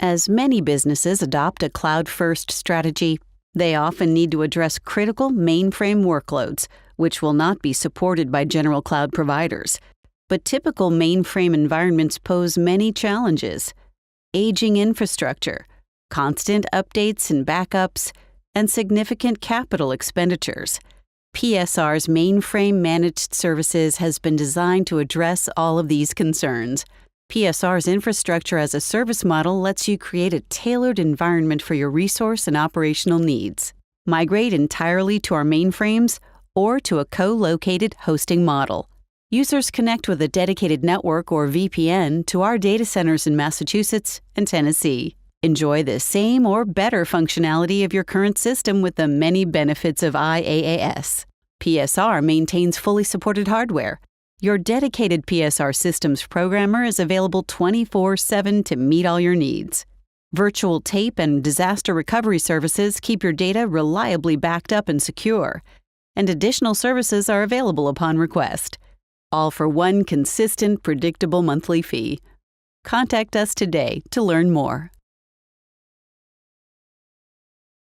As many businesses adopt a cloud-first strategy, they often need to address critical mainframe workloads, which will not be supported by general cloud providers. But typical mainframe environments pose many challenges: aging infrastructure, constant updates and backups, and significant capital expenditures. PSR's Mainframe Managed Services has been designed to address all of these concerns. PSR's infrastructure as a service model lets you create a tailored environment for your resource and operational needs. Migrate entirely to our mainframes or to a co-located hosting model. Users connect with a dedicated network or VPN to our data centers in Massachusetts and Tennessee. Enjoy the same or better functionality of your current system with the many benefits of IaaS. PSR maintains fully supported hardware. Your dedicated PSR systems programmer is available 24/7 to meet all your needs. Virtual tape and disaster recovery services keep your data reliably backed up and secure, and additional services are available upon request, all for one consistent, predictable monthly fee. Contact us today to learn more.